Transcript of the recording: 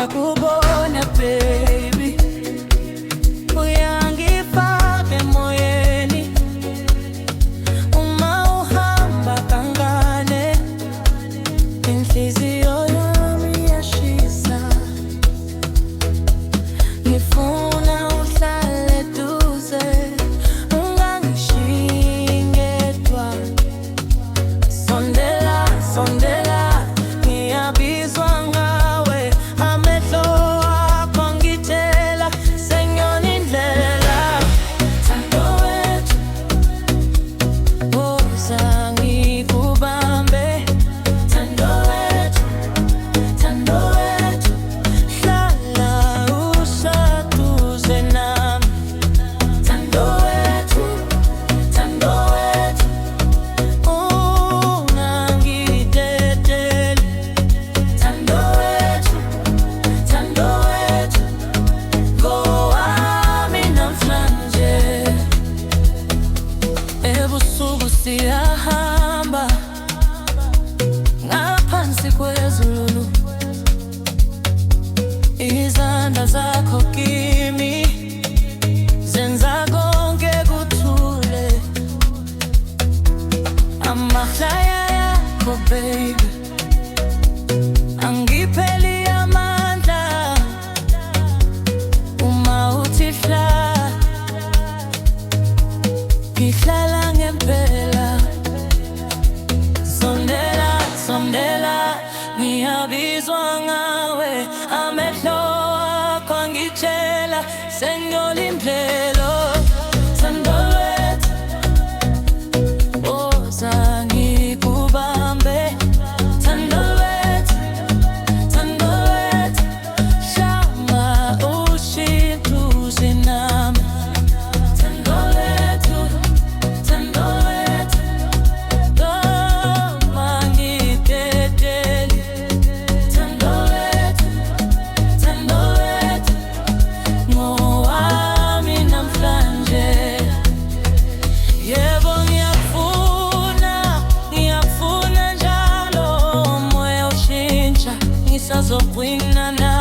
ngiyakubona baby, uyangifaka emoyeni uma uhamba kancane, inhliziyo yami iyashisa. Ngifuna uhlale eduze, ungangishiyi ngedwa. Sondela, sondela, ngiyabizwa ngawe, amehlo akho ngitshela sengiyonindlela. Thando wethu, woza ngikubambe. Thando wethu, thando wethu, hlala usaduze nami. Thando wethu, thando wethu, ungangidedeli. Thando wethu, thando wethu, ngowami namhlanje. Ebusuku siyahamba ngaphansi kwezulu, izandla zakho kimi zenza konke kuthule. Amahlaya yakho baby angipheli amandla, uma uthi hla ngihlala ngempela. Sondela, sondela, ngiyabizwa ngawe, amehlo akho angitshela sengiyolindlela. Thando wethu, woza ngikubambe. Thando wethu, thando wethu, hlala usaduze nami. Thando wethu, thando wethu, ungangidedeli. Thando wethu, thando wethu, ngowami namhlanje. Yebo ngiyakufuna, ngiyakufuna njalo, umoya ushintsha, ngisazoqina nawe.